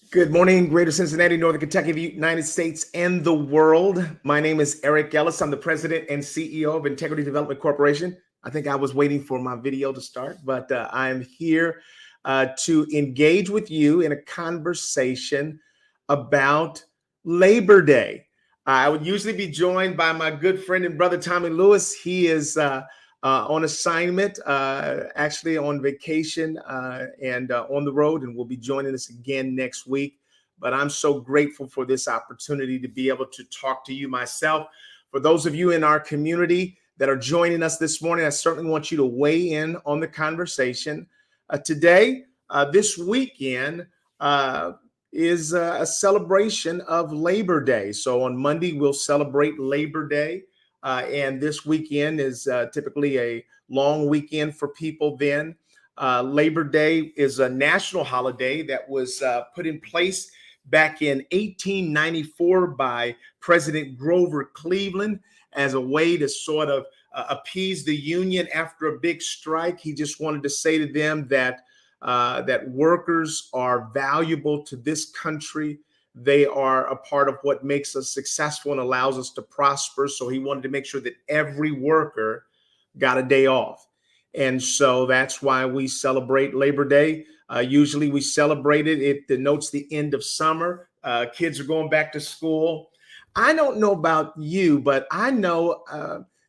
Good morning, Greater Cincinnati, Northern Kentucky, the United States, and the world. My name is Eric Ellis. I'm the president and CEO of Integrity Development Corporation. I think I was waiting for my video to start, but I'm here to engage with you in a conversation about Labor Day. I would usually be joined by my good friend and brother, Tommy Lewis. He is on assignment, actually on vacation and on the road, and will be joining us again next week. But I'm so grateful for this opportunity to be able to talk to you myself. For those of you in our community that are joining us this morning, I certainly want you to weigh in on the conversation. This weekend, is a celebration of Labor Day. So on Monday, we'll celebrate Labor Day. And this weekend is typically a long weekend for people then. Labor Day is a national holiday that was put in place back in 1894 by President Grover Cleveland as a way to sort of appease the Union after a big strike. He just wanted to say to them that workers are valuable to this country. They are a part of what makes us successful and allows us to prosper. So he wanted to make sure that every worker got a day off. And so that's why we celebrate Labor Day. Usually we celebrate it. It denotes the end of summer. Kids are going back to school. I don't know about you, but I know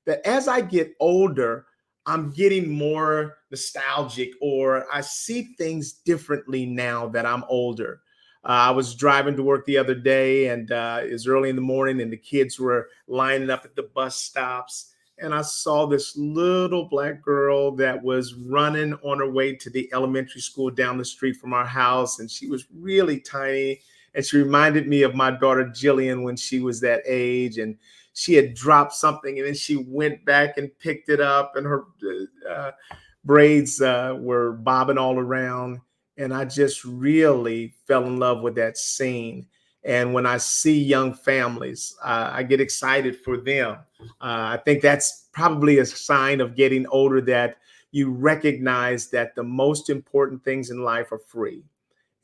that as I get older, I'm getting more nostalgic, or I see things differently now that I'm older. I was driving to work the other day, and it was early in the morning, and the kids were lining up at the bus stops. And I saw this little black girl that was running on her way to the elementary school down the street from our house. And she was really tiny. And she reminded me of my daughter, Jillian, when she was that age. And she had dropped something, and then she went back and picked it up, and her braids were bobbing all around. And I just really fell in love with that scene. And when I see young families, I get excited for them. I think that's probably a sign of getting older, that you recognize that the most important things in life are free.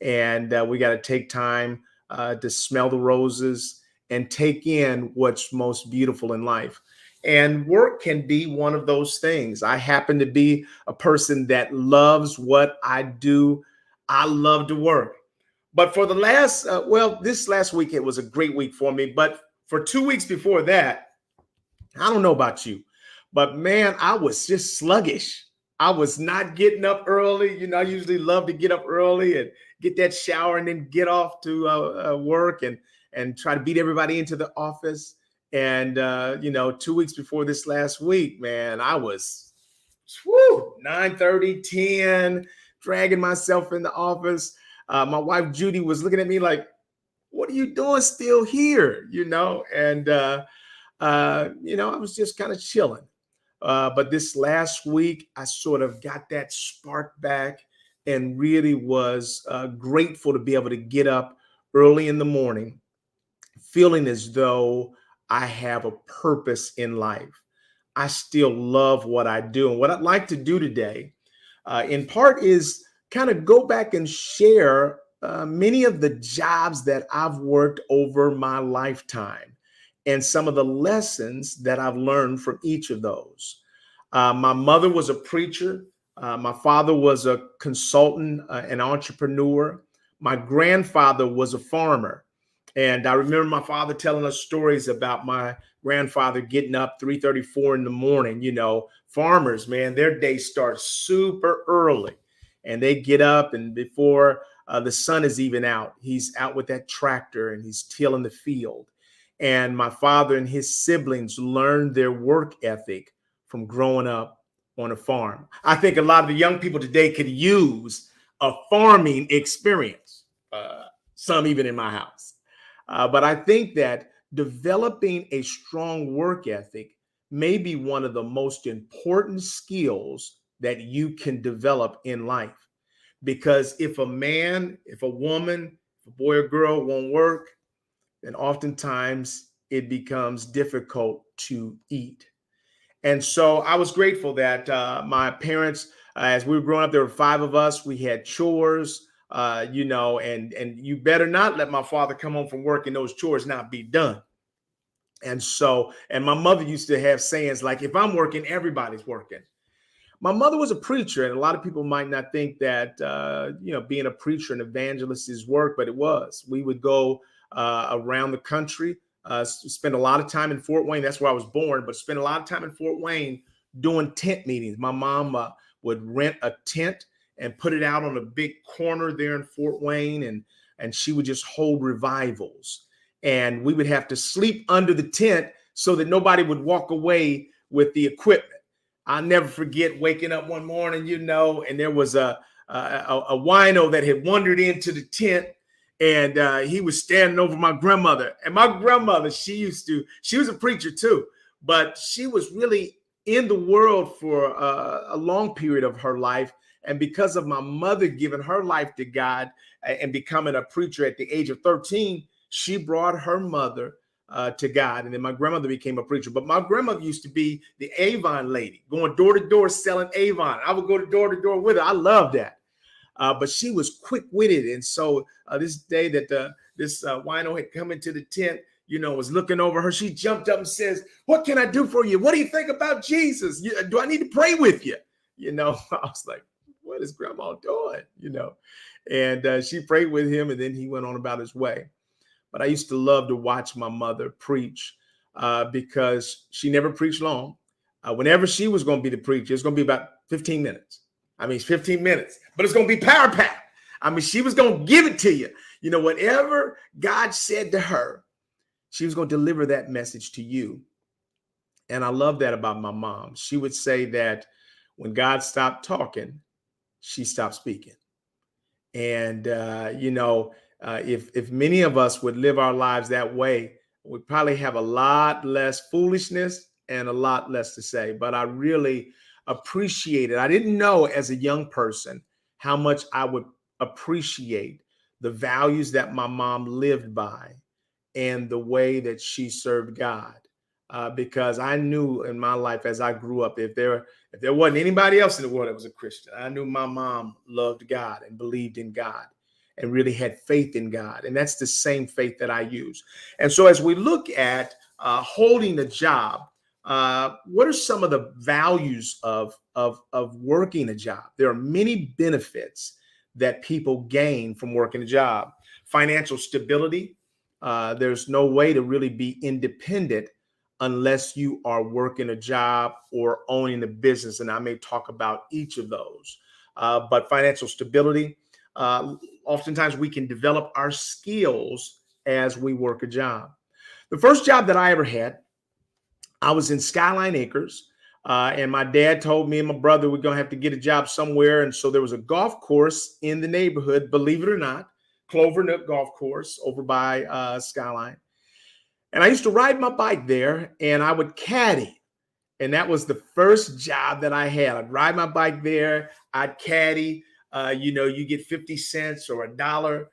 And we got to take time to smell the roses and take in what's most beautiful in life. And work can be one of those things. I happen to be a person that loves what I do. I love to work. But for the last, this last week, it was a great week for me. But for 2 weeks before that, I don't know about you, but man, I was just sluggish. I was not getting up early. I usually love to get up early and get that shower and then get off to work and try to beat everybody into the office. And 2 weeks before this last week, man, I was 9:30, 10, dragging myself in the office. My wife Judy was looking at me like, "What are you doing still here?" And I was just kind of chilling. But this last week, I sort of got that spark back and really was grateful to be able to get up early in the morning, feeling as though I have a purpose in life. I still love what I do. And what I'd like to do today, in part, is kind of go back and share many of the jobs that I've worked over my lifetime and some of the lessons that I've learned from each of those. My mother was a preacher. My father was a consultant, an entrepreneur. My grandfather was a farmer. And I remember my father telling us stories about my grandfather getting up 3:34 in the morning. Farmers, man, their day starts super early, and they get up, and before the sun is even out, he's out with that tractor and he's tilling the field. And my father and his siblings learned their work ethic from growing up on a farm. I think a lot of the young people today could use a farming experience, some even in my house. But I think that developing a strong work ethic may be one of the most important skills that you can develop in life. Because if a man, if a woman, if a boy or girl won't work, then oftentimes it becomes difficult to eat. And so I was grateful that my parents, as we were growing up, there were five of us. We had chores. and you better not let my father come home from work and those chores not be done. And my mother used to have sayings like, if I'm working, everybody's working. My mother was a preacher, and a lot of people might not think that, being a preacher and evangelist is work, but it was. We would go around the country, spend a lot of time in Fort Wayne. That's where I was born, but spend a lot of time in Fort Wayne doing tent meetings. My mom would rent a tent and put it out on a big corner there in Fort Wayne, and she would just hold revivals. And we would have to sleep under the tent so that nobody would walk away with the equipment. I'll never forget waking up one morning, and there was a wino that had wandered into the tent, and he was standing over my grandmother. And my grandmother, she was a preacher too, but she was really in the world for a long period of her life. And because of my mother giving her life to God and becoming a preacher at the age of 13, she brought her mother to God. And then my grandmother became a preacher. But my grandmother used to be the Avon lady, going door to door selling Avon. I would go to door with her. I love that. But she was quick-witted. And so this day that this wino had come into the tent, was looking over her, she jumped up and says, "What can I do for you? What do you think about Jesus? Do I need to pray with you?" I was like, what is grandma doing? And she prayed with him, and then he went on about his way. But I used to love to watch my mother preach because she never preached long. Whenever she was going to be the preacher, it's going to be about 15 minutes. I mean, it's 15 minutes, but it's going to be power packed. I mean, she was going to give it to you. Whatever God said to her, she was going to deliver that message to you. And I love that about my mom. She would say that when God stopped talking, she stopped speaking. And, if many of us would live our lives that way, we'd probably have a lot less foolishness and a lot less to say. But I really appreciate it. I didn't know as a young person how much I would appreciate the values that my mom lived by and the way that she served God. Because I knew in my life as I grew up, if there wasn't anybody else in the world that was a Christian, I knew my mom loved God and believed in God and really had faith in God. And that's the same faith that I use. And so as we look at holding a job, what are some of the values of working a job? There are many benefits that people gain from working a job. Financial stability. There's no way to really be independent unless you are working a job or owning a business. And I may talk about each of those. But financial stability, oftentimes we can develop our skills as we work a job. The first job that I ever had, I was in Skyline Acres. And my dad told me and my brother we're going to have to get a job somewhere. And so there was a golf course in the neighborhood, believe it or not, Clover Nook Golf Course over by Skyline. And I used to ride my bike there and I would caddy. And that was the first job that I had. I'd ride my bike there. I'd caddy. You get 50 cents or $1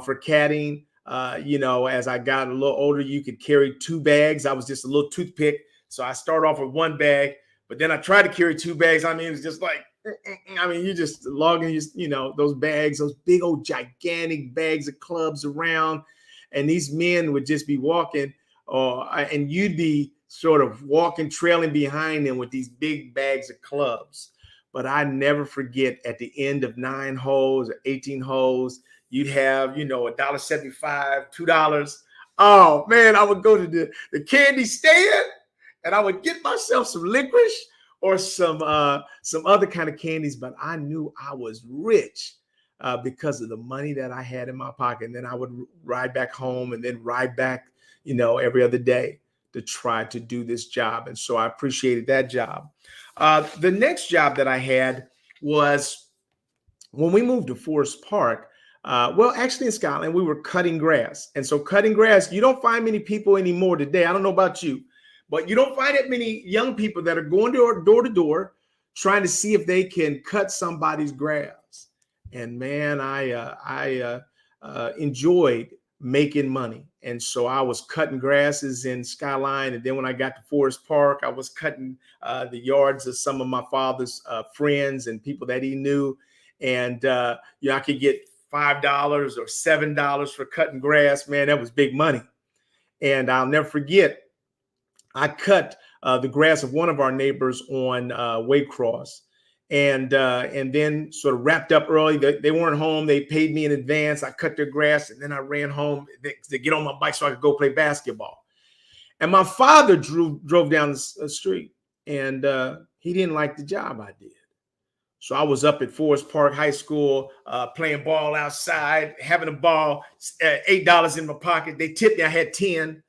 for caddying. As I got a little older, you could carry 2 bags. I was just a little toothpick. So I start off with 1 bag, but then I tried to carry 2 bags. I mean, it was just like, you just logging, those bags, those big old gigantic bags of clubs around. And these men would just be walking and you'd be sort of walking, trailing behind them with these big bags of clubs. But I never forget at the end of 9 holes or 18 holes, you'd have, $1.75, $2. Oh man, I would go to the candy stand and I would get myself some licorice or some other kind of candies. But I knew I was rich because of the money that I had in my pocket. And then I would ride back home and then ride back, every other day to try to do this job. And so I appreciated that job. The next job that I had was when we moved to Forest Park. Actually in Scotland, we were cutting grass. And so cutting grass, you don't find many people anymore today. I don't know about you, but you don't find that many young people that are going door to door trying to see if they can cut somebody's grass. And man, I enjoyed making money. And so I was cutting grasses in Skyline. And then when I got to Forest Park, I was cutting the yards of some of my father's friends and people that he knew. And I could get $5 or $7 for cutting grass. Man, that was big money. And I'll never forget, I cut the grass of one of our neighbors on Waycross, and then sort of wrapped up early. They weren't home. They paid me in advance. I cut their grass, and then I ran home to get on my bike so I could go play basketball. And my father drove down the street, and he didn't like the job I did. So I was up at Forest Park High School playing ball outside, having a ball, $8 in my pocket. They tipped me. I had 10.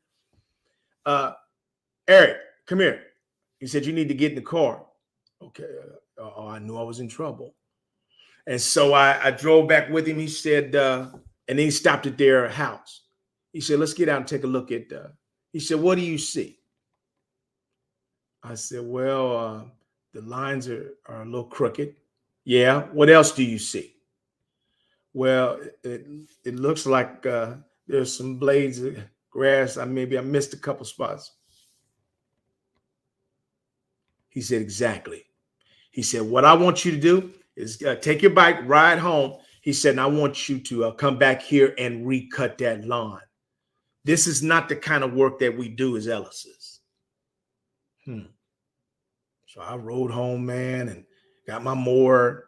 Eric, come here. He said, you need to get in the car. Okay. I knew I was in trouble. And so I drove back with him. He said, and then he stopped at their house. He said, let's get out and take a look at, he said, what do you see? I said, well, the lines are a little crooked. Yeah. What else do you see? Well, it looks like there's some blades of grass. Maybe I missed a couple spots. He said, exactly. He said, what I want you to do is take your bike, ride home. He said, and I want you to come back here and recut that lawn. This is not the kind of work that we do as Ellis's. So I rode home, man, and got my mower,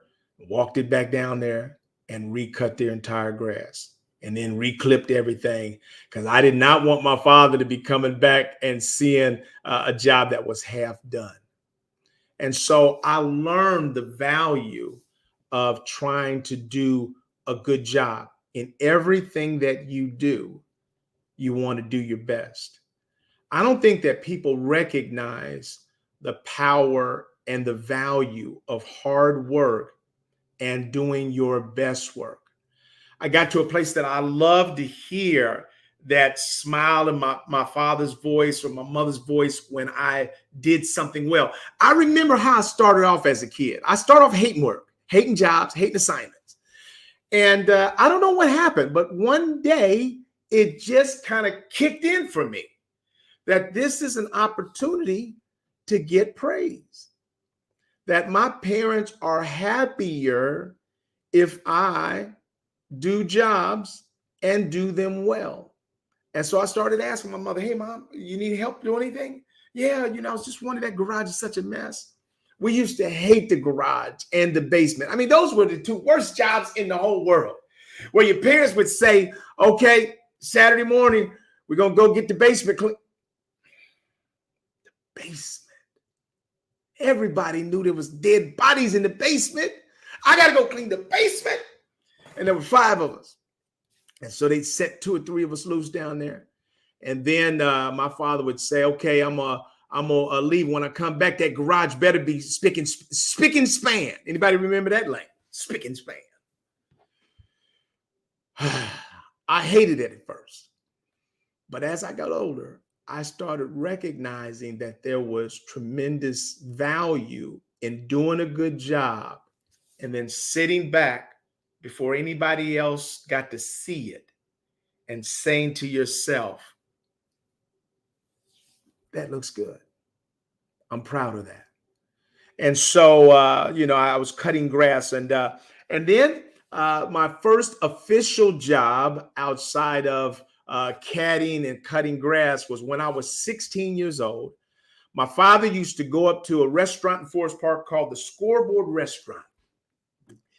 walked it back down there and recut their entire grass. And then reclipped everything, because I did not want my father to be coming back and seeing a job that was half done. And so I learned the value of trying to do a good job. In everything that you do, you want to do your best. I don't think that people recognize the power and the value of hard work and doing your best work. I got to a place that I love to hear that smile in my father's voice or my mother's voice when I did something well. I remember how I started off as a kid. I started off hating work, hating jobs, hating assignments. And I don't know what happened, but one day it just kind of kicked in for me that this is an opportunity to get praise, that my parents are happier if I do jobs and do them well. And so I started asking my mother, hey, Mom, you need help do anything? Yeah, I was just wondering, that garage is such a mess. We used to hate the garage and the basement. I mean, those were the two worst jobs in the whole world, where your parents would say, okay, Saturday morning, we're going to go get the basement clean. The basement. Everybody knew there was dead bodies in the basement. I got to go clean the basement. And there were 5 of us. And so they'd set 2 or 3 of us loose down there. And then my father would say, okay, I'm gonna leave. When I come back, that garage better be spick and span. Anybody remember that line? Spick and span. I hated it at first. But as I got older, I started recognizing that there was tremendous value in doing a good job and then sitting back before anybody else got to see it and saying to yourself, that looks good. I'm proud of that. And so, I was cutting grass, and then my first official job outside of caddying and cutting grass was when I was 16 years old. My father used to go up to a restaurant in Forest Park called the Scoreboard Restaurant.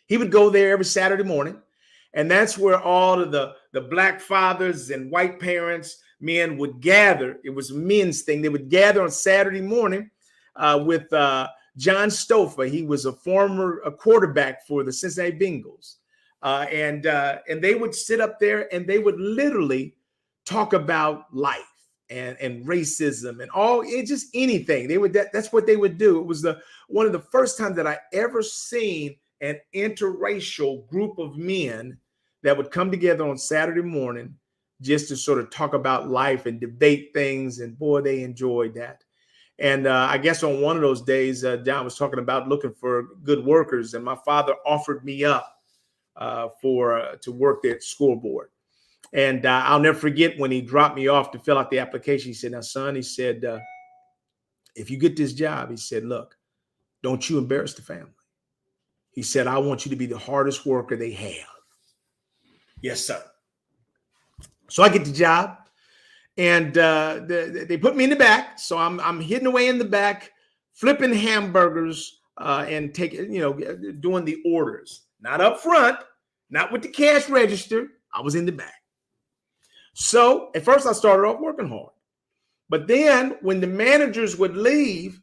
He would go there every Saturday morning, and that's where all of the black fathers and white parents, men would gather. It was a men's thing. They would gather on Saturday morning with John Stouffer. He was a former quarterback for the Cincinnati Bengals. And they would sit up there and they would literally talk about life and racism and just anything. That's what they would do. It was one of the first times that I ever seen an interracial group of men that would come together on Saturday morning just to sort of talk about life and debate things. And boy, they enjoyed that. And I guess on one of those days, John was talking about looking for good workers, and my father offered me up to work there at Scoreboard. And I'll never forget when he dropped me off to fill out the application. He said, now, son, he said, if you get this job, he said, look, don't you embarrass the family. He said, I want you to be the hardest worker they have. Yes, sir. So I get the job, and they put me in the back. So I'm hidden away in the back, flipping hamburgers and taking, doing the orders. Not up front, not with the cash register. I was in the back. So at first I started off working hard. But then when the managers would leave,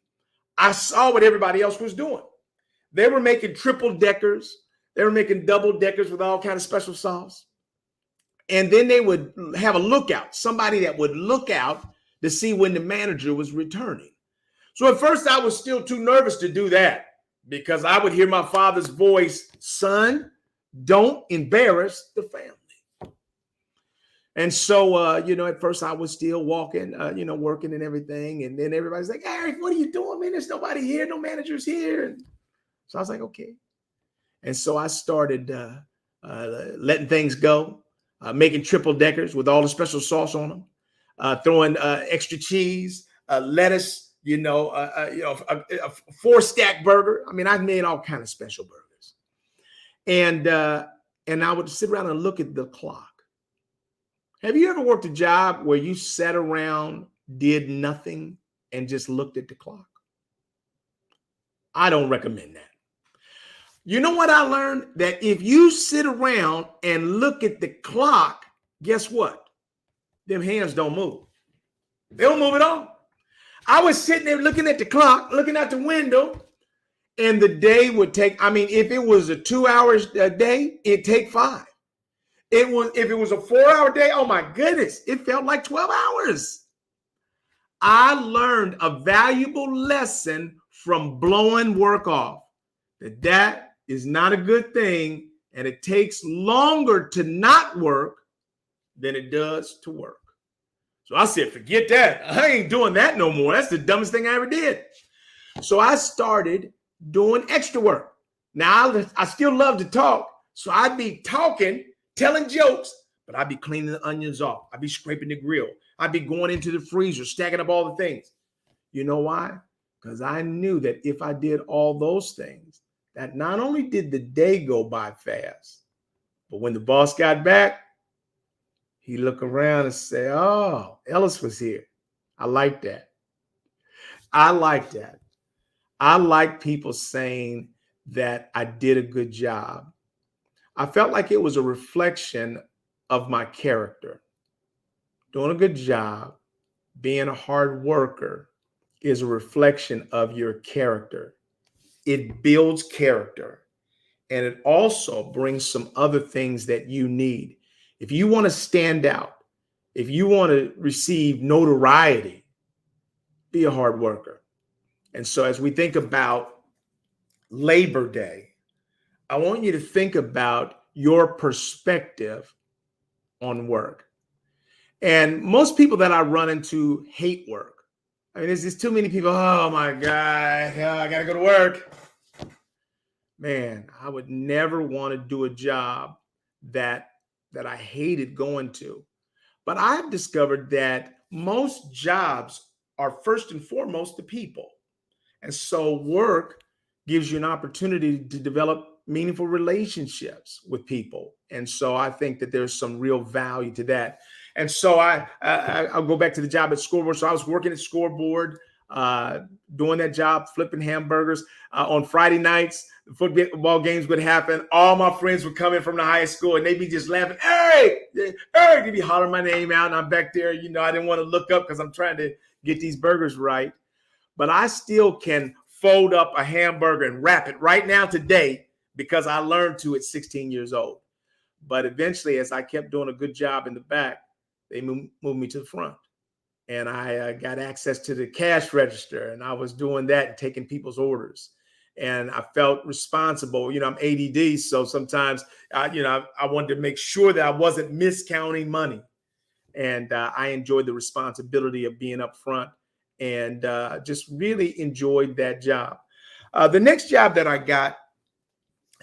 I saw what everybody else was doing. They were making triple deckers. They were making double deckers with all kind of special sauce. And then they would have a lookout, somebody that would look out to see when the manager was returning. So at first I was still too nervous to do that because I would hear my father's voice, son, don't embarrass the family. And so, at first I was still walking, working and everything. And then everybody's like, Eric, what are you doing, man? There's nobody here. No managers here. And so I was like, okay. And so I started letting things go, making triple deckers with all the special sauce on them, throwing extra cheese, lettuce, a 4-stack burger. I mean, I've made all kind of special burgers. And I would sit around and look at the clock. Have you ever worked a job where you sat around, did nothing, and just looked at the clock? I don't recommend that. You know what I learned? That if you sit around and look at the clock, guess what? Them hands don't move. They don't move at all. I was sitting there looking at the clock, looking out the window, and the day would take, if it was a 2-hour day, it'd take 5. If it was a 4-hour day, oh my goodness, it felt like 12 hours. I learned a valuable lesson from blowing work off, that is not a good thing, and it takes longer to not work than it does to work. So I said, forget that. I ain't doing that no more. That's the dumbest thing I ever did. So I started doing extra work. Now, I still love to talk, so I'd be talking, telling jokes, but I'd be cleaning the onions off. I'd be scraping the grill. I'd be going into the freezer, stacking up all the things. You know why? Because I knew that if I did all those things, that not only did the day go by fast, but when the boss got back, he'd look around and say, oh, Ellis was here. I like that. I like that. I like people saying that I did a good job. I felt like it was a reflection of my character. Doing a good job, being a hard worker is a reflection of your character. It builds character, and it also brings some other things that you need. If you want to stand out, if you want to receive notoriety, be a hard worker. And so as we think about Labor Day, I want you to think about your perspective on work. And most people that I run into hate work. I mean, there's just too many people. Oh my God, I gotta go to work. Man, I would never want to do a job that I hated going to. But I've discovered that most jobs are first and foremost the people. And so work gives you an opportunity to develop meaningful relationships with people. And so I think that there's some real value to that. And so I'll go back to the job at Scoreboard. So I was working at Scoreboard, doing that job, flipping hamburgers. On Friday nights, the football games would happen. All my friends would come in from the high school and they'd be just laughing. Hey, they'd be hollering my name out. And I'm back there, I didn't want to look up because I'm trying to get these burgers right. But I still can fold up a hamburger and wrap it right now today because I learned to at 16 years old. But eventually, as I kept doing a good job in the back, they moved me to the front. And I got access to the cash register, and I was doing that and taking people's orders. And I felt responsible. I'm ADD, so sometimes, I wanted to make sure that I wasn't miscounting money. And I enjoyed the responsibility of being up front and just really enjoyed that job. The next job that I got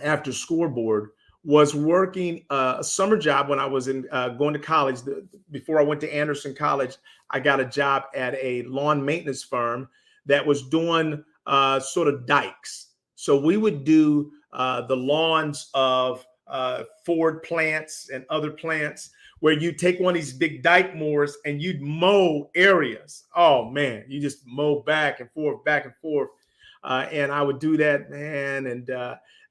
after Scoreboard was working a summer job when I was going to college. Before I went to Anderson College, I got a job at a lawn maintenance firm that was doing sort of dikes. So we would do the lawns of Ford plants and other plants, where you take one of these big dike mowers and you'd mow areas. Oh man, you just mow back and forth, back and forth. And I would do that, man. And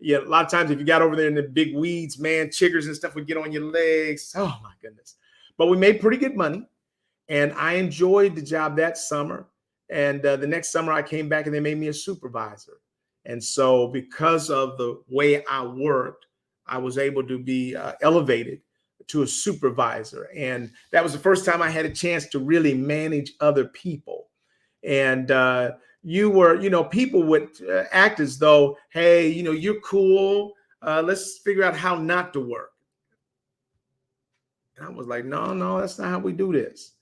yeah, a lot of times if you got over there in the big weeds, man, chiggers and stuff would get on your legs. Oh my goodness. But we made pretty good money. And I enjoyed the job that summer. And the next summer I came back and they made me a supervisor. And so because of the way I worked, I was able to be elevated to a supervisor. And that was the first time I had a chance to really manage other people. And people would act as though, hey, you're cool. Let's figure out how not to work. And I was like, no, that's not how we do this.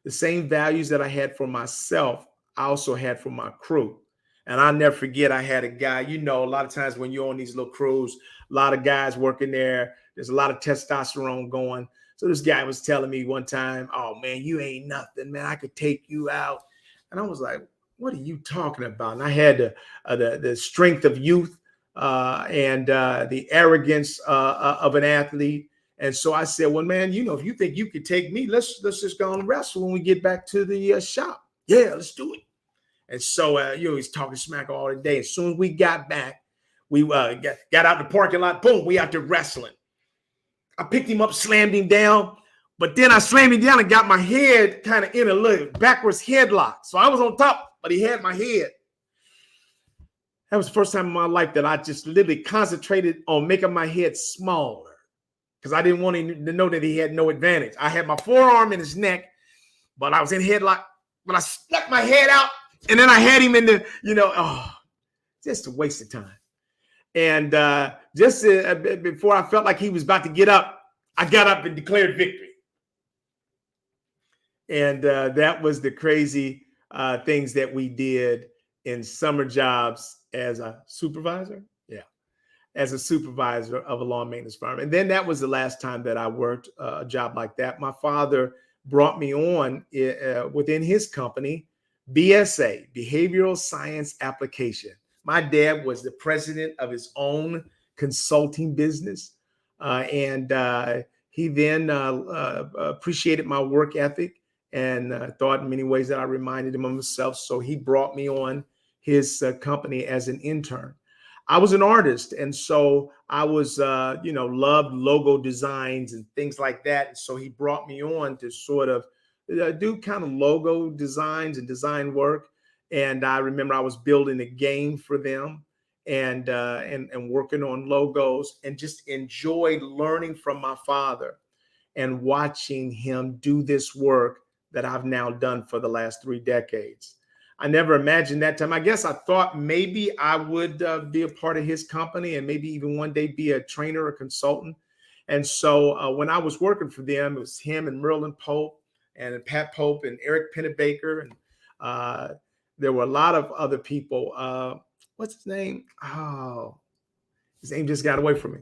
The same values that I had for myself, I also had for my crew. And I'll never forget, I had a guy, a lot of times when you're on these little crews, a lot of guys working there, there's a lot of testosterone going. So this guy was telling me one time, oh man, you ain't nothing, man. I could take you out. And I was like, what are you talking about? And I had the strength of youth and the arrogance of an athlete. And so I said, well, man, if you think you could take me, let's just go and wrestle when we get back to the shop. Yeah, let's do it. And so, he's talking smack all the day. As soon as we got back, we got out the parking lot. Boom, we out there wrestling. I picked him up, slammed him down. But then I slammed him down and got my head kind of in a little backwards headlock. So I was on top, but he had my head. That was the first time in my life that I just literally concentrated on making my head smaller, because I didn't want him to know that he had no advantage. I had my forearm in his neck, but I was in headlock. But I stuck my head out, and then I had him in the, just a waste of time. And just before I felt like he was about to get up, I got up and declared victory. And that was the crazy things that we did in summer jobs as a supervisor. Yeah, as a supervisor of a lawn maintenance firm. And then that was the last time that I worked a job like that. My father brought me on within his company, BSA, Behavioral Science Application. My dad was the president of his own consulting business. And he then appreciated my work ethic and thought in many ways that I reminded him of himself. So he brought me on his company as an intern. I was an artist, and so I was, loved logo designs and things like that. And so he brought me on to sort of do kind of logo designs and design work. And I remember I was building a game for them and working on logos, and just enjoyed learning from my father and watching him do this work that I've now done for the last 3 decades. I never imagined that time. I guess I thought maybe I would be a part of his company and maybe even one day be a trainer or consultant. And so when I was working for them, it was him and Merlin Pope and Pat Pope and Eric Pennebaker. And there were a lot of other people. What's his name? Oh, his name just got away from me.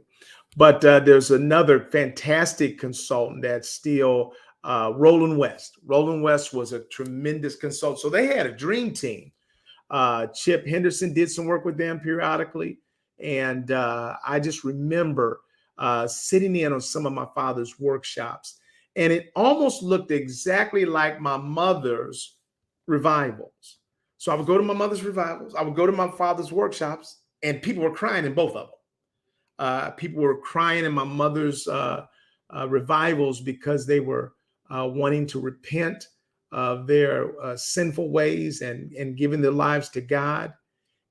But there's another fantastic consultant that's still Roland West. Roland West was a tremendous consultant. So they had a dream team. Chip Henderson did some work with them periodically. And I just remember sitting in on some of my father's workshops. And it almost looked exactly like my mother's revivals. So I would go to my mother's revivals. I would go to my father's workshops, and people were crying in both of them. People were crying in my mother's revivals because they were wanting to repent of their sinful ways and giving their lives to God.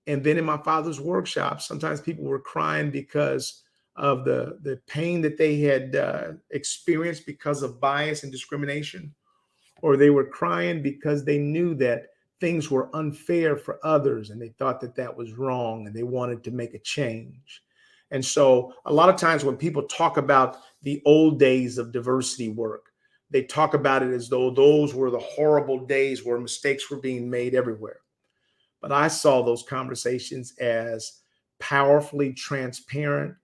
And then in my father's workshops, sometimes people were crying because of the pain that they had experienced because of bias and discrimination, or they were crying because they knew that things were unfair for others and they thought that that was wrong and they wanted to make a change. And so a lot of times when people talk about the old days of diversity work, they talk about it as though those were the horrible days where mistakes were being made everywhere. But I saw those conversations as powerfully transparent,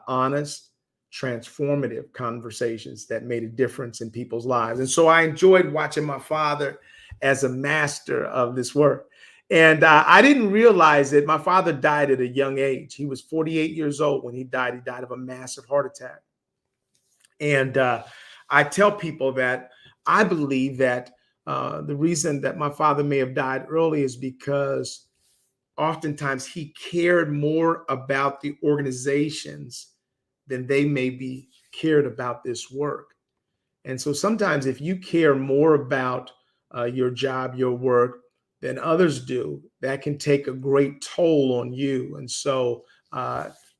honest, transformative conversations that made a difference in people's lives. And so I enjoyed watching my father as a master of this work. And I didn't realize it. My father died at a young age. He was 48 years old when he died. He died of a massive heart attack. And I tell people that I believe that the reason that my father may have died early is because oftentimes he cared more about the organizations than they maybe cared about this work. And so sometimes if you care more about your job, your work than others do, that can take a great toll on you. And so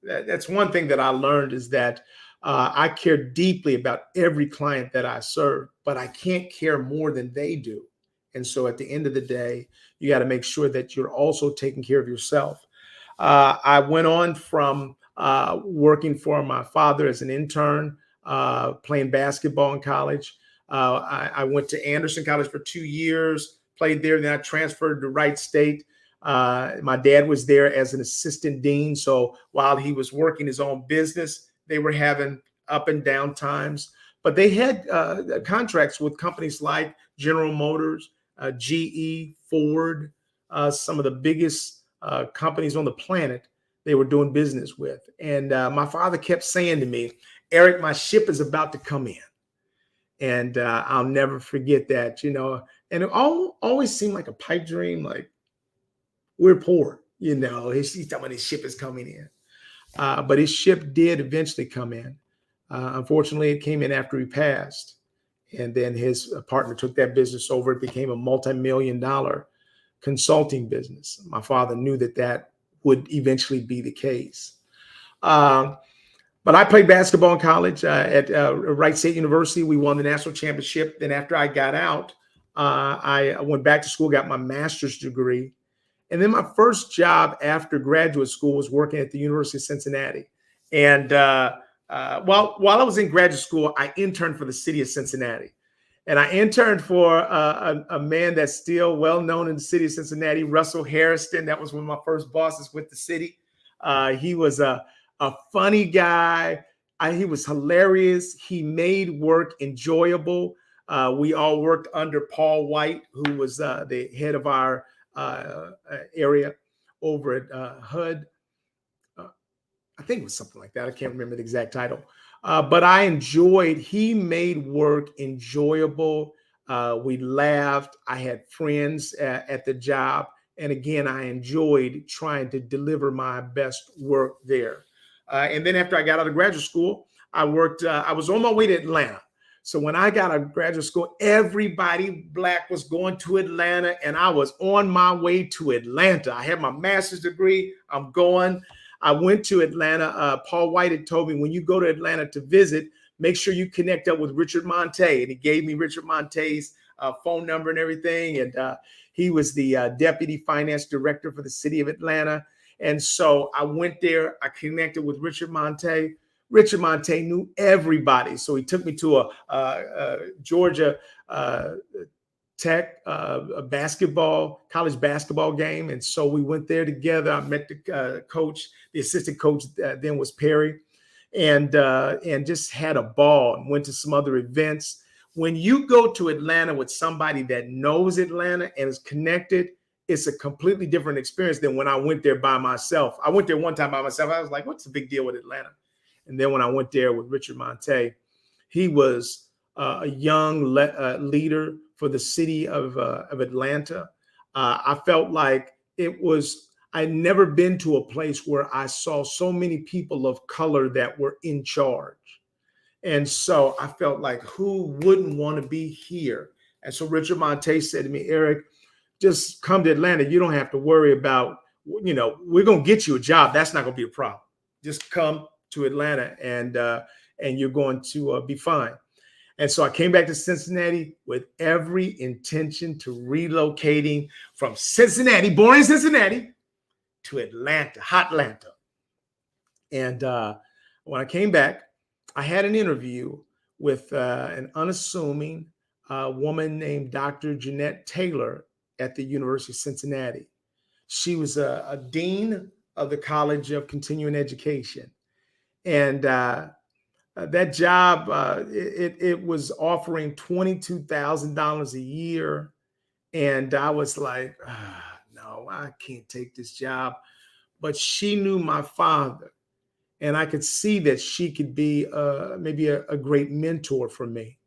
that's one thing that I learned is that I care deeply about every client that I serve, but I can't care more than they do. And so at the end of the day, you got to make sure that you're also taking care of yourself. I went on from working for my father as an intern, playing basketball in college. I went to Anderson College for 2 years, played there. Then I transferred to Wright State. My dad was there as an assistant dean. So while he was working his own business, they were having up and down times. But they had contracts with companies like General Motors, GE, Ford, some of the biggest companies on the planet they were doing business with. And my father kept saying to me, Eric, my ship is about to come in. And I'll never forget that, and it always seemed like a pipe dream, like we're poor, he's talking about his ship is coming in. But his ship did eventually come in. Unfortunately, it came in after he passed. And then his partner took that business over. It became a multi-million-dollar consulting business. My father knew that would eventually be the case. But I played basketball in college at Wright State University. We won the national championship. Then after I got out, I went back to school, got my master's degree. And then my first job after graduate school was working at the University of Cincinnati. And while I was in graduate school, I interned for the city of Cincinnati. And I interned for a man that's still well known in the city of Cincinnati, Russell Harrison. That was one of my first bosses with the city. He was a funny guy. He was hilarious. He made work enjoyable. We all worked under Paul White, who was the head of our area over at HUD. I think it was something like that. I can't remember the exact title. But he made work enjoyable. We laughed. I had friends at the job. And again, I enjoyed trying to deliver my best work there. And then after I got out of graduate school, I was on my way to Atlanta. So when I got out of graduate school, everybody Black was going to Atlanta, and I was on my way to Atlanta. I had my master's degree. I'm going. I went to Atlanta. Paul White had told me, when you go to Atlanta to visit, make sure you connect up with Richard Monte. And he gave me Richard Monte's phone number and everything. And he was the deputy finance director for the city of Atlanta. And so I went there. I connected with Richard Monte. Richard Monte knew everybody. So he took me to a Georgia Tech college basketball game. And so we went there together. I met the coach, the assistant coach then was Perry, and just had a ball and went to some other events. When you go to Atlanta with somebody that knows Atlanta and is connected, it's a completely different experience than when I went there by myself. I went there one time by myself. I was like, what's the big deal with Atlanta? And then when I went there with Richard Monte, he was a young leader for the city of Atlanta. I felt like I'd never been to a place where I saw so many people of color that were in charge. And so I felt like, who wouldn't want to be here? And so Richard Monte said to me, Eric, just come to Atlanta. You don't have to worry about, we're going to get you a job. That's not going to be a problem. Just come to Atlanta and you're going to be fine. And so I came back to Cincinnati with every intention to relocating from Cincinnati, born in Cincinnati, to Atlanta, hot Atlanta. And when I came back, I had an interview with an unassuming woman named Dr. Jeanette Taylor at the University of Cincinnati. She was a dean of the College of Continuing Education. And that job, it was offering $22,000 a year. And I was like, no, I can't take this job. But she knew my father, and I could see that she could be maybe a great mentor for me.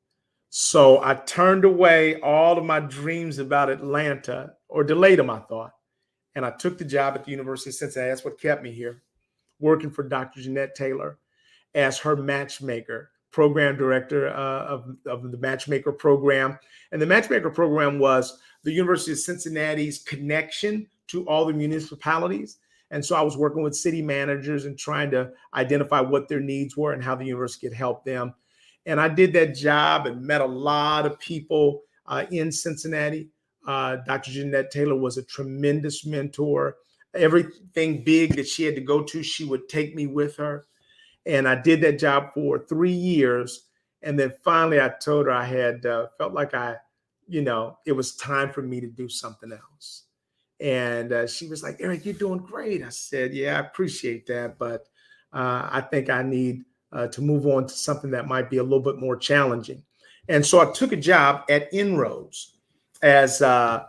So I turned away all of my dreams about Atlanta, or delayed them, I thought. And I took the job at the University of Cincinnati. That's what kept me here, working for Dr. Jeanette Taylor as her matchmaker, program director of the matchmaker program. And the matchmaker program was the University of Cincinnati's connection to all the municipalities. And so I was working with city managers and trying to identify what their needs were and how the university could help them. And I did that job and met a lot of people in Cincinnati. Dr. Jeanette Taylor was a tremendous mentor. Everything big that she had to go to, she would take me with her. And I did that job for 3 years. And then finally I told her I had felt like it was time for me to do something else. And she was like, Eric, you're doing great. I said, yeah, I appreciate that. But I think I need to move on to something that might be a little bit more challenging. And so I took a job at Inroads as a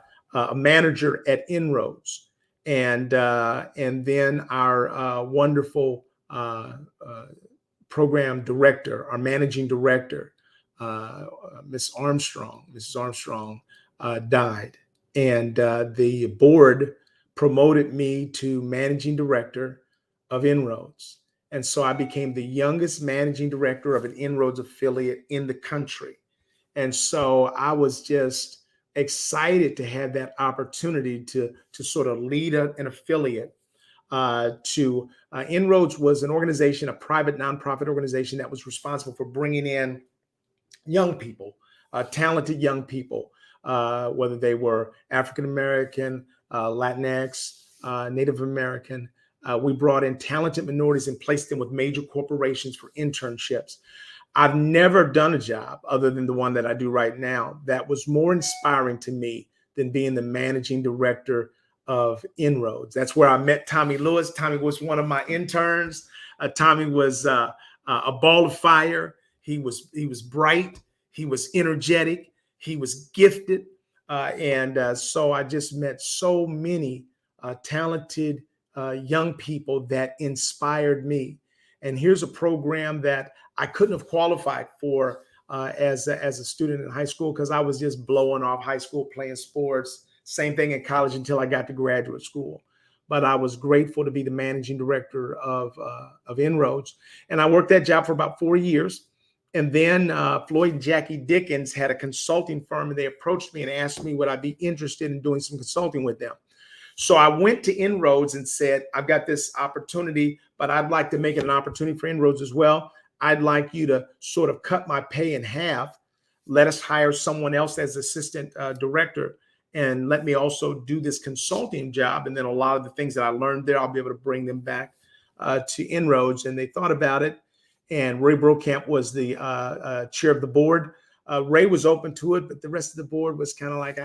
manager at Inroads. And then our wonderful program director, our managing director, Mrs. Armstrong, died. And the board promoted me to managing director of Inroads. And so I became the youngest managing director of an Inroads affiliate in the country. And so I was just excited to have that opportunity to sort of lead an affiliate. Inroads was an organization, a private nonprofit organization that was responsible for bringing in young people, talented young people, whether they were African American, Latinx, Native American. We brought in talented minorities and placed them with major corporations for internships. I've never done a job other than the one that I do right now that was more inspiring to me than being the managing director of Inroads. That's where I met Tommy Lewis. Tommy was one of my interns. Tommy was a ball of fire. He was bright. He was energetic. He was gifted. So I just met so many talented young people that inspired me. And here's a program that I couldn't have qualified for as a student in high school because I was just blowing off high school playing sports. Same thing in college until I got to graduate school. But I was grateful to be the managing director of Inroads. And I worked that job for about 4 years. And then Floyd and Jackie Dickens had a consulting firm, and they approached me and asked me would I be interested in doing some consulting with them. So I went to Inroads and said, I've got this opportunity, but I'd like to make it an opportunity for Inroads as well. I'd like you to sort of cut my pay in half. Let us hire someone else as assistant director, and let me also do this consulting job. And then a lot of the things that I learned there, I'll be able to bring them back to Inroads. And they thought about it. And Ray Brokamp was the chair of the board. Ray was open to it, but the rest of the board was kind of like,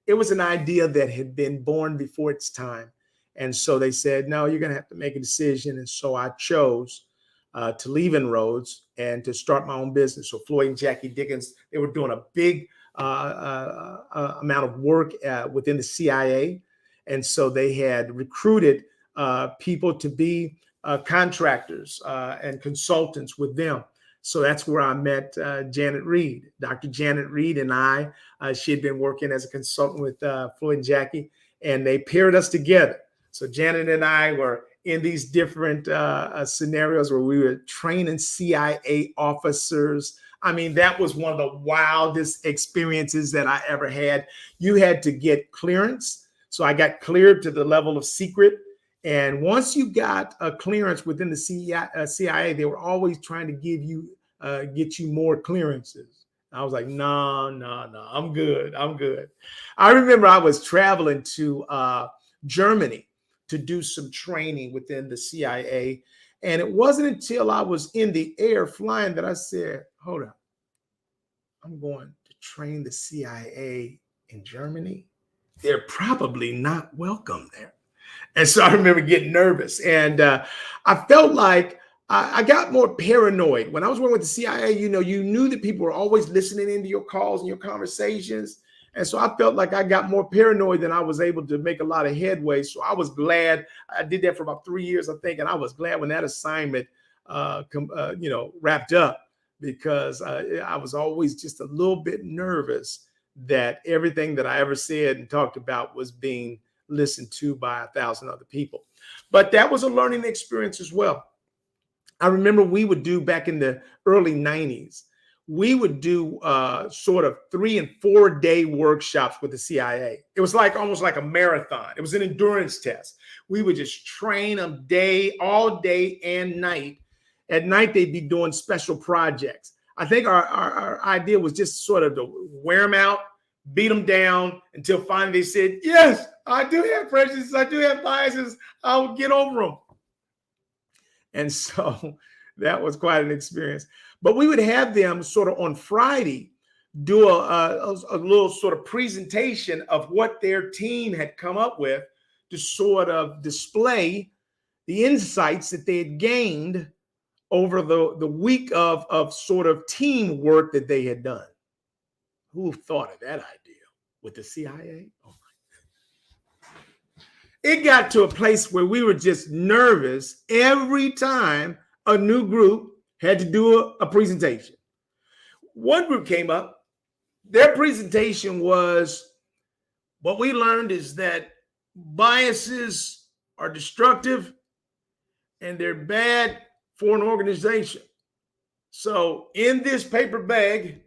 it was an idea that had been born before its time. And so they said, no, you're going to have to make a decision. And so I chose to leave Inroads and to start my own business. So Floyd and Jackie Dickens, they were doing a big amount of work within the CIA. And so they had recruited people to be contractors and consultants with them. So that's where I met Janet Reed. Dr. Janet Reed and I, she had been working as a consultant with Floyd and Jackie, and they paired us together. So Janet and I were in these different scenarios where we were training CIA officers. I mean, that was one of the wildest experiences that I ever had. You had to get clearance. So I got cleared to the level of secret. And once you got a clearance within the CIA, they were always trying to get you more clearances. I was like, no, I'm good. I remember I was traveling to Germany to do some training within the CIA. And it wasn't until I was in the air flying that I said, hold up, I'm going to train the CIA in Germany. They're probably not welcome there. And so I remember getting nervous, and I felt like I got more paranoid. When I was working with the CIA, you knew that people were always listening into your calls and your conversations. And so I felt like I got more paranoid than I was able to make a lot of headway. So I was glad I did that for about 3 years, I think. And I was glad when that assignment, wrapped up, because I was always just a little bit nervous that everything that I ever said and talked about was being listened to by 1,000 other people. But that was a learning experience as well. I remember we would do back in the early 90s, we would do sort of 3 and 4 day workshops with the CIA. It was like almost like a marathon. It was an endurance test. We would just train them all day and night. At night, they'd be doing special projects. I think our idea was just sort of to wear them out, beat them down until finally they said, yes, I do have prejudices. I do have biases. I'll get over them. And so that was quite an experience. But we would have them sort of on Friday do a little sort of presentation of what their team had come up with to sort of display the insights that they had gained over the week of sort of teamwork that they had done. Who thought of that idea with the CIA? Oh my. It got to a place where we were just nervous every time a new group had to do a presentation. One group came up, their presentation was, what we learned is that biases are destructive and they're bad for an organization. So in this paper bag,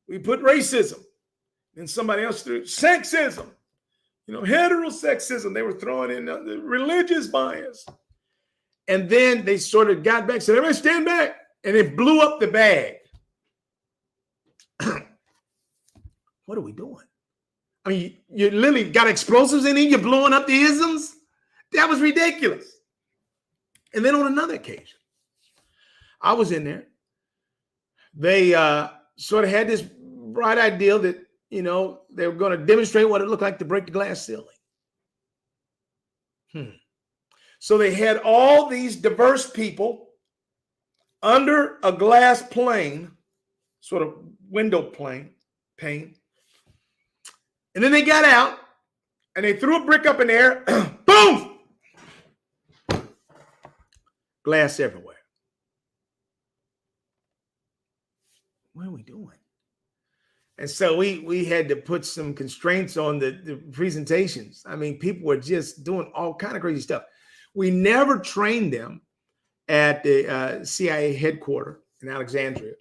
we put racism, and somebody else threw sexism, heterosexism. They were throwing in the religious bias. And then they sort of got back, said, everybody stand back. And they blew up the bag. What are we doing? I mean, you literally got explosives in here, you're blowing up the isms? That was ridiculous. And then on another occasion, I was in there. They sort of had this bright idea that, they were going to demonstrate what it looked like to break the glass ceiling. So they had all these diverse people under a glass plane, sort of window pane. And then they got out and they threw a brick up in the air. Boom! Glass everywhere. What are we doing? And so we had to put some constraints on the presentations. I mean, people were just doing all kind of crazy stuff. We never trained them at the CIA headquarters in Alexandria.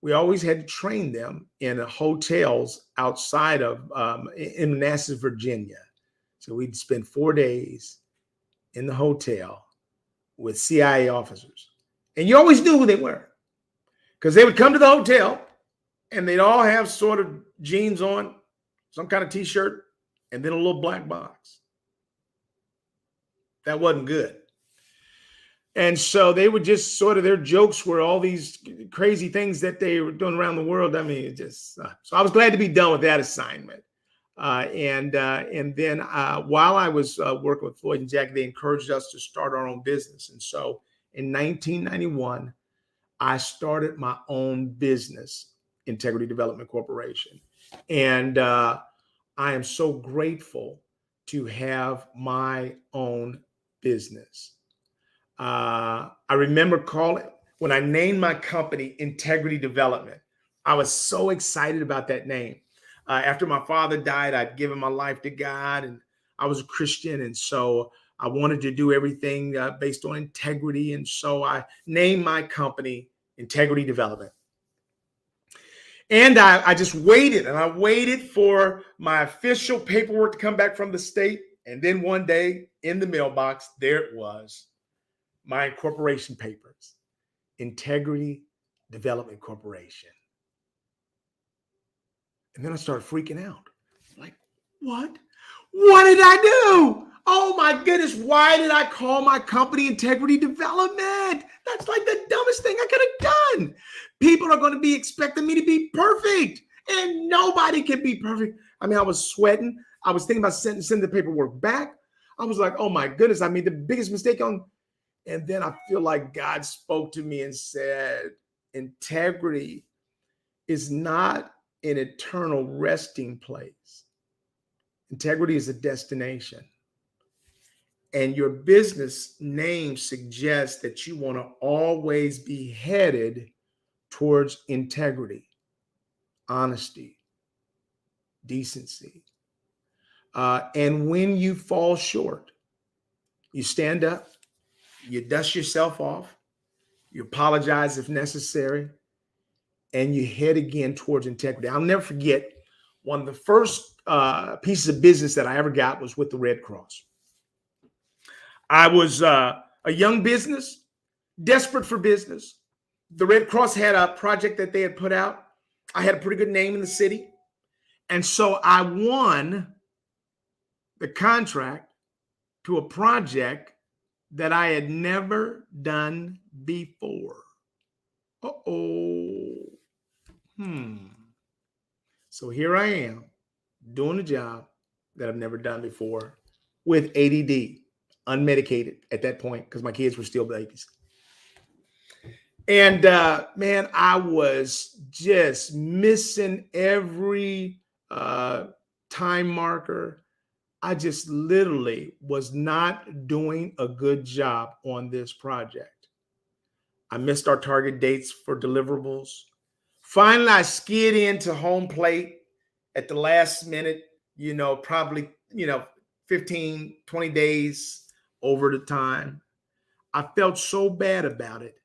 We always had to train them in hotels outside of in Manassas, Virginia. So we'd spend 4 days in the hotel with CIA officers. And you always knew who they were, because they would come to the hotel and they'd all have sort of jeans on, some kind of t-shirt, and then a little black box. That wasn't good. And so they would just sort of, their jokes were all these crazy things that they were doing around the world. I mean, it just, so I was glad to be done with that assignment. And then while I was working with Floyd and Jackie, they encouraged us to start our own business. And so in 1991, I started my own business, Integrity Development Corporation. And I am so grateful to have my own business. I remember when I named my company Integrity Development, I was so excited about that name. After my father died, I'd given my life to God, and I was a Christian. And so I wanted to do everything based on integrity. And so I named my company Integrity Development. And I just waited, and I waited for my official paperwork to come back from the state. And then one day in the mailbox, there it was, my incorporation papers, Integrity Development Corporation. And then I started freaking out. Like, what? What did I do? Oh my goodness, why did I call my company Integrity Development? That's like the dumbest thing I could have done. People are going to be expecting me to be perfect, and nobody can be perfect. I mean, I was sweating. I was thinking about sending the paperwork back. I was like, oh my goodness, I made the biggest mistake on. And then I feel like God spoke to me and said, integrity is not an eternal resting place. Integrity is a destination. And your business name suggests that you want to always be headed towards integrity, honesty, decency. And when you fall short, you stand up, you dust yourself off, you apologize if necessary, and you head again towards integrity. I'll never forget one of the first pieces of business that I ever got was with the Red Cross. I was a young business, desperate for business. The Red Cross had a project that they had put out. I had a pretty good name in the city. And so I won the contract to a project that I had never done before. So here I am doing a job that I've never done before with ADD, unmedicated at that point because my kids were still babies. And man, I was just missing every time marker. I just literally was not doing a good job on this project. I missed our target dates for deliverables. Finally, I skid into home plate at the last minute, probably, 15, 20 days over the time. I felt so bad about it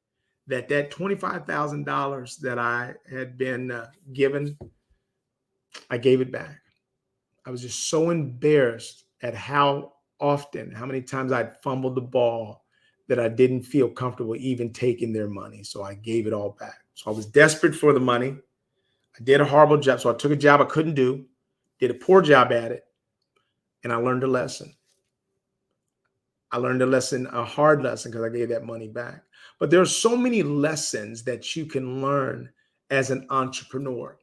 that $25,000 that I had been given, I gave it back. I was just so embarrassed at how many times I'd fumbled the ball that I didn't feel comfortable even taking their money. So I gave it all back. So I was desperate for the money. I did a horrible job. So I took a job I couldn't do, did a poor job at it, and I learned a lesson. I learned a hard lesson, because I gave that money back. But there are so many lessons that you can learn as an entrepreneur.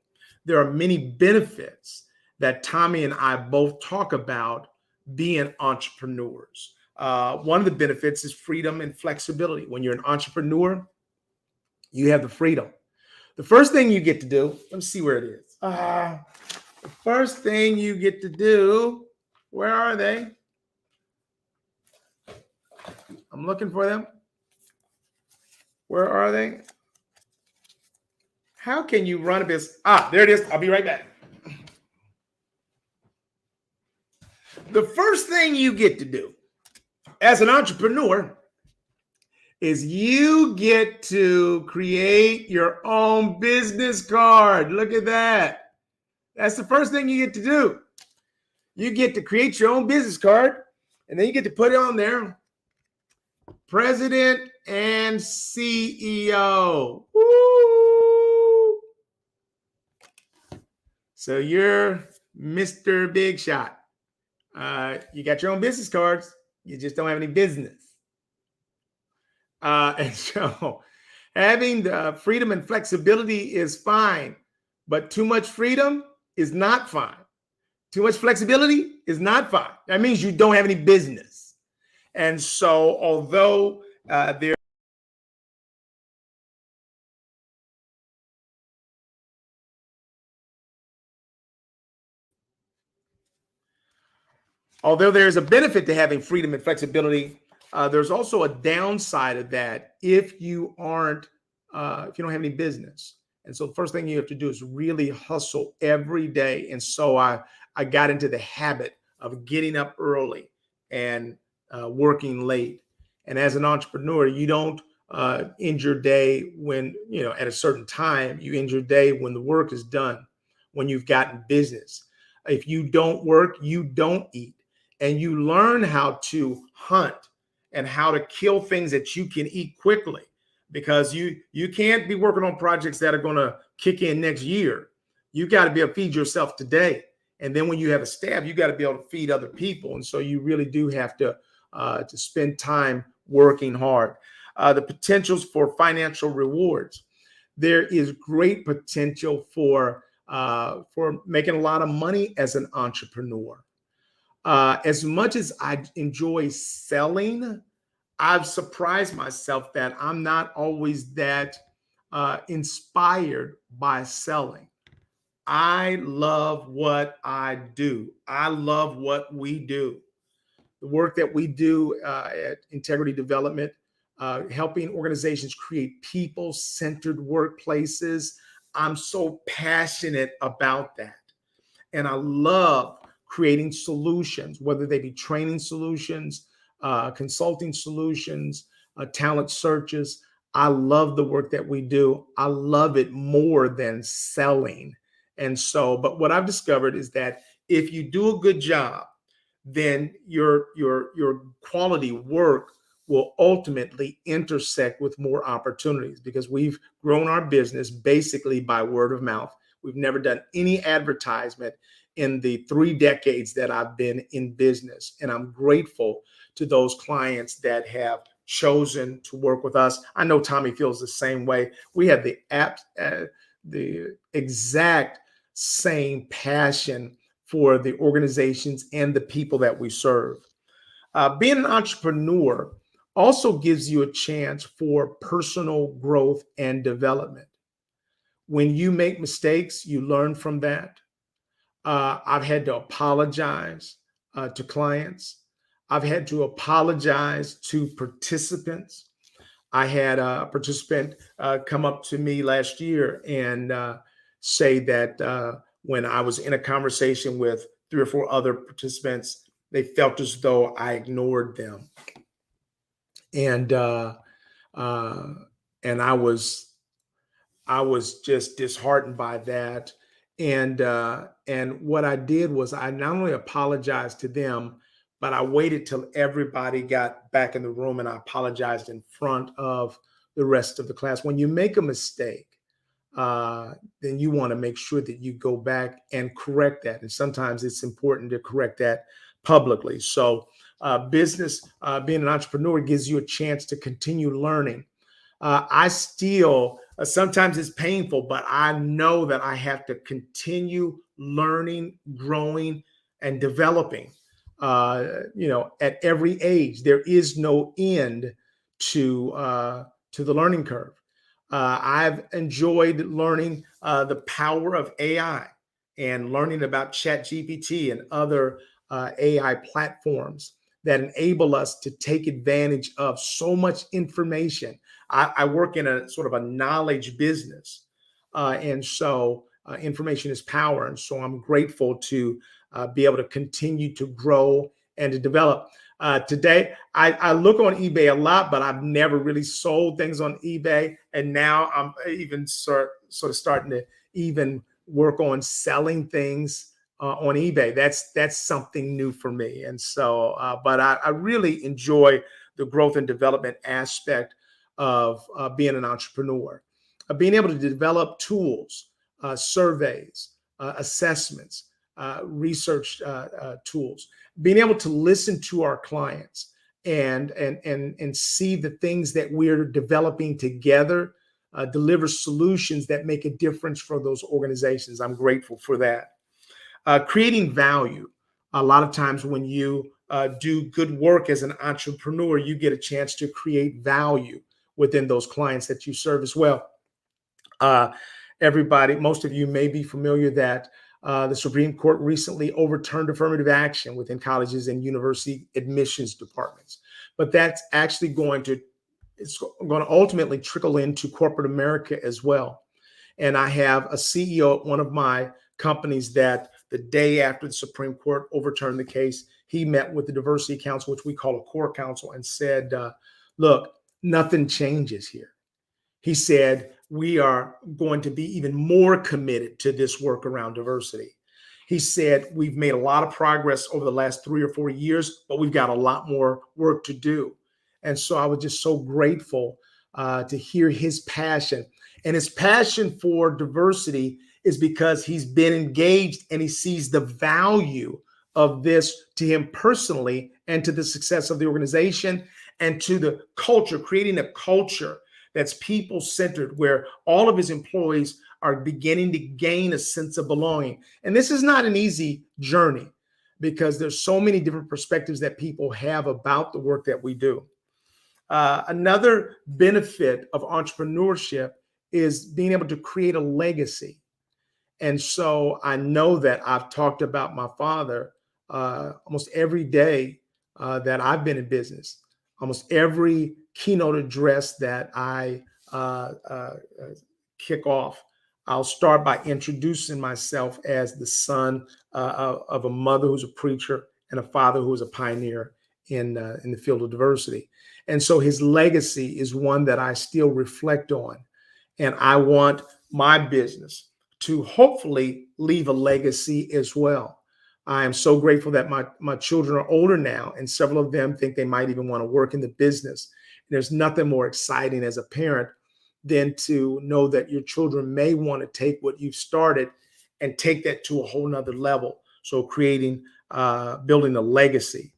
There are many benefits that Tommy and I both talk about being entrepreneurs. One of the benefits is freedom and flexibility. When you're an entrepreneur, you have the freedom. The first thing you get to do, let me see where it is. The first thing you get to do, where are they? I'm looking for them. Where are they? How can you run a business? There it is. I'll be right back. The first thing you get to do as an entrepreneur is you get to create your own business card. Look at that. That's the first thing you get to do. You get to create your own business card, and then you get to put it on there. President and CEO. Woo! So you're Mr. Big Shot. You got your own business cards. You just don't have any business. And so having the freedom and flexibility is fine, but too much freedom is not fine. Too much flexibility is not fine. That means you don't have any business. And so although there there's a benefit to having freedom and flexibility, there's also a downside of that if you don't have any business. And so the first thing you have to do is really hustle every day. And so I got into the habit of getting up early and working late. And as an entrepreneur, you don't end your day when, at a certain time. You end your day when the work is done, when you've gotten business. If you don't work, you don't eat. And you learn how to hunt and how to kill things that you can eat quickly, because you can't be working on projects that are going to kick in next year. You got to be able to feed yourself today. And then when you have a staff, you got to be able to feed other people. And so you really do have to spend time working hard. The potentials for financial rewards. There is great potential for making a lot of money as an entrepreneur. As much as I enjoy selling, I've surprised myself that I'm not always that inspired by selling. I love what I do. I love what we do. The work that we do at Integrity Development, helping organizations create people-centered workplaces. I'm so passionate about that. And I love creating solutions, whether they be training solutions, consulting solutions, talent searches. I love the work that we do. I love it more than selling. And so, but what I've discovered is that if you do a good job, then your quality work will ultimately intersect with more opportunities, because we've grown our business basically by word of mouth. We've never done any advertisement in the 3 decades that I've been in business. And I'm grateful to those clients that have chosen to work with us. I know Tommy feels the same way. We have the exact same passion for the organizations and the people that we serve. Being an entrepreneur also gives you a chance for personal growth and development. When you make mistakes, you learn from that. I've had to apologize to clients. I've had to apologize to participants. I had a participant come up to me last year and say that when I was in a conversation with 3 or 4 other participants, they felt as though I ignored them, and uh, uh, and I was just disheartened by that. And what I did was I not only apologized to them, but I waited till everybody got back in the room and I apologized in front of the rest of the class. When you make a mistake, then you want to make sure that you go back and correct that. And sometimes it's important to correct that publicly. So, being an entrepreneur gives you a chance to continue learning. I still, sometimes it's painful, but I know that I have to continue learning, growing, and developing. At every age, there is no end to the learning curve. I've enjoyed learning the power of AI and learning about ChatGPT and other AI platforms that enable us to take advantage of so much information. I work in a sort of a knowledge business. And so information is power. And so I'm grateful to be able to continue to grow and to develop. Today, I look on eBay a lot, but I've never really sold things on eBay. And now I'm even sort of starting to even work on selling things on eBay. That's something new for me. And so, but I really enjoy the growth and development aspect of being an entrepreneur, being able to develop tools, surveys, assessments, research tools, being able to listen to our clients and see the things that we're developing together, deliver solutions that make a difference for those organizations. I'm grateful for that. Creating value. A lot of times when you do good work as an entrepreneur, you get a chance to create value within those clients that you serve as well. Uh, Most of you may be familiar that the Supreme Court recently overturned affirmative action within colleges and university admissions departments. But that's actually it's going to ultimately trickle into corporate America as well. And I have a CEO at one of my companies that the day after the Supreme Court overturned the case, he met with the Diversity Council, which we call a core council, and said, look, nothing changes here. He said, we are going to be even more committed to this work around diversity. He said, we've made a lot of progress over the last 3 or 4 years, but we've got a lot more work to do. And so I was just so grateful to hear his passion. And his passion for diversity is because he's been engaged and he sees the value of this to him personally and to the success of the organization and to the culture, creating a culture that's people-centered, where all of his employees are beginning to gain a sense of belonging. And this is not an easy journey because there's so many different perspectives that people have about the work that we do. Another benefit of entrepreneurship is being able to create a legacy. And so I know that I've talked about my father almost every day that I've been in business. Almost every keynote address that I kick off, I'll start by introducing myself as the son of a mother who's a preacher and a father who was a pioneer in the field of diversity. And so his legacy is one that I still reflect on. And I want my business to hopefully leave a legacy as well. I am so grateful that my children are older now, and several of them think they might even want to work in the business. And there's nothing more exciting as a parent than to know that your children may want to take what you've started and take that to a whole nother level. So building a legacy.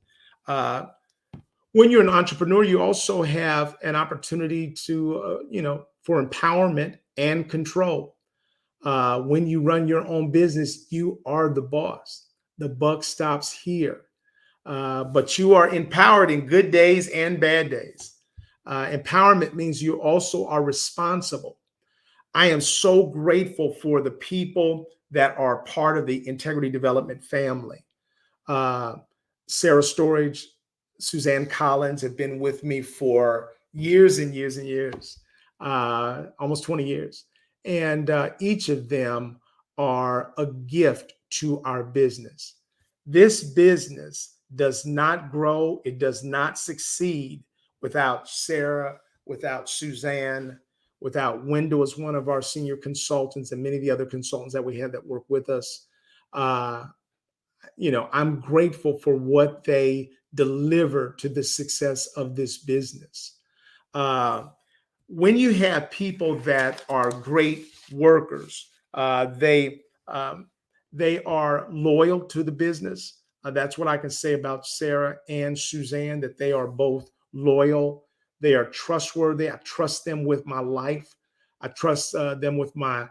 When you're an entrepreneur, you also have an opportunity for empowerment and control. When you run your own business, you are the boss. The buck stops here. But you are empowered in good days and bad days. Empowerment means you also are responsible. I am so grateful for the people that are part of the Integrity Development family. Sarah Storage, Suzanne Collins have been with me for years and years and years, almost 20 years. And each of them are a gift to our business. This business does not grow, it does not succeed without Sarah, without Suzanne, without Wendell as one of our senior consultants, and many of the other consultants that we have that work with us. I'm grateful for what they deliver to the success of this business. When you have people that are great workers, they are loyal to the business. That's what I can say about Sarah and Suzanne, that they are both loyal. They are trustworthy. I trust them with my life. I trust them with my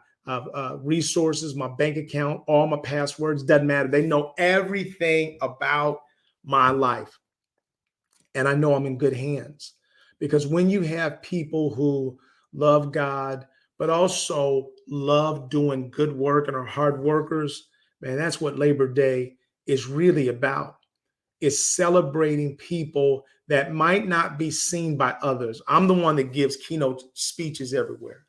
resources, my bank account, all my passwords, doesn't matter. They know everything about my life. And I know I'm in good hands, because when you have people who love God, but also love doing good work and are hard workers, man, that's what Labor Day is really about. It's celebrating people that might not be seen by others. I'm the one that gives keynote speeches everywhere.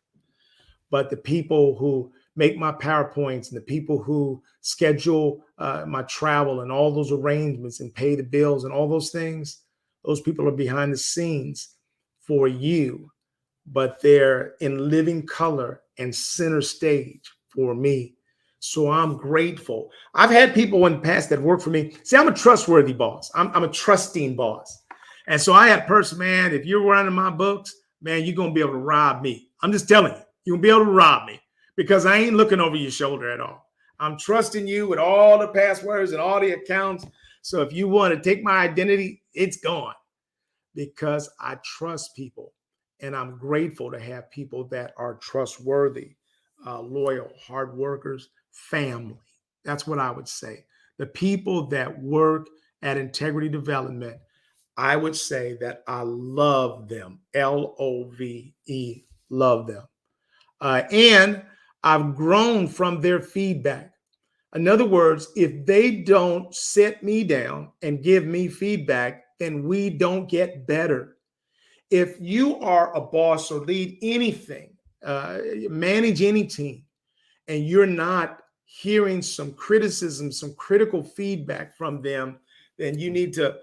But the people who make my PowerPoints and the people who schedule my travel and all those arrangements and pay the bills and all those things, those people are behind the scenes for you, but they're in living color and center stage for me. So I'm grateful. I've had people in the past that work for me. See, I'm a trustworthy boss. I'm a trusting boss. And so I had a person, man, if you're running my books, man, you're going to be able to rob me. I'm just telling you, you'll be able to rob me, because I ain't looking over your shoulder at all. I'm trusting you with all the passwords and all the accounts. So if you want to take my identity, it's gone, because I trust people. And I'm grateful to have people that are trustworthy, loyal, hard workers, family. That's what I would say. The people that work at Integrity Development, I would say that I love them. LOVE, love them. And I've grown from their feedback. In other words, if they don't sit me down and give me feedback, then we don't get better. If you are a boss or lead anything, manage any team, and you're not hearing some criticism, some critical feedback from them, then you need to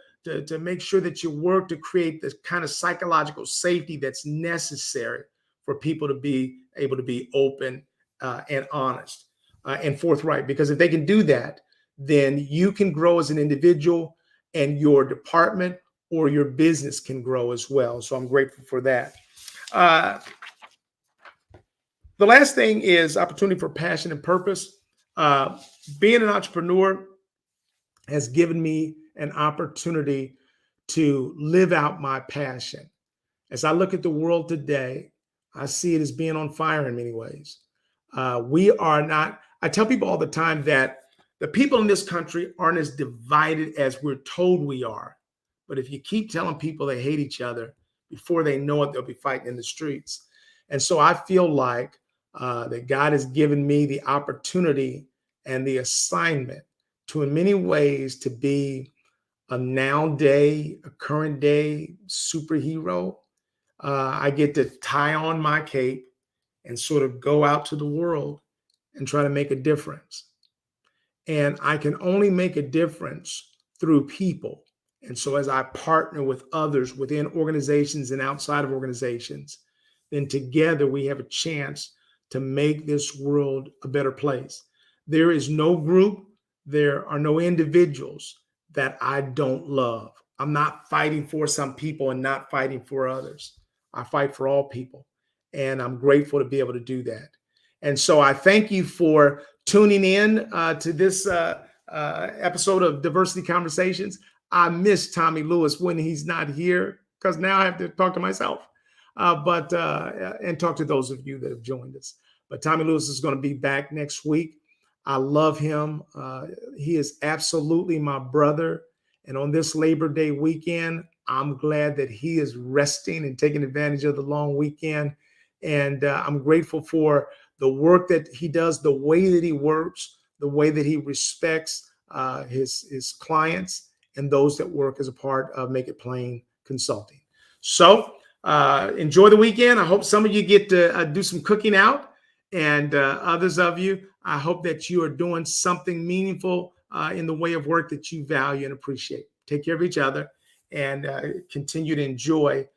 make sure that you work to create this kind of psychological safety that's necessary for people to be able to be open and honest and forthright. Because if they can do that, then you can grow as an individual, and your department or your business can grow as well. So I'm grateful for that. The last thing is opportunity for passion and purpose. Being an entrepreneur has given me an opportunity to live out my passion. As I look at the world today, I see it as being on fire in many ways. We are not, I tell people all the time that the people in this country aren't as divided as we're told we are. But if you keep telling people they hate each other, before they know it, they'll be fighting in the streets. And so I feel like that God has given me the opportunity and the assignment to, in many ways, to be a now day, a current day superhero. I get to tie on my cape and sort of go out to the world and try to make a difference. And I can only make a difference through people. And so as I partner with others within organizations and outside of organizations, then together we have a chance to make this world a better place. There is no group, there are no individuals that I don't love. I'm not fighting for some people and not fighting for others. I fight for all people. And I'm grateful to be able to do that. And so I thank you for tuning in to this episode of Diversity Conversations. I miss Tommy Lewis when he's not here because now I have to talk to myself, and talk to those of you that have joined us. But Tommy Lewis is going to be back next week. I love him. He is absolutely my brother. And on this Labor Day weekend, I'm glad that he is resting and taking advantage of the long weekend. And I'm grateful for the work that he does, the way that he works, the way that he respects his clients and those that work as a part of Make It Plain Consulting. So enjoy the weekend. I hope some of you get to do some cooking out, and others of you, I hope that you are doing something meaningful in the way of work that you value and appreciate. Take care of each other and continue to enjoy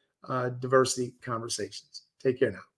diversity conversations. Take care now.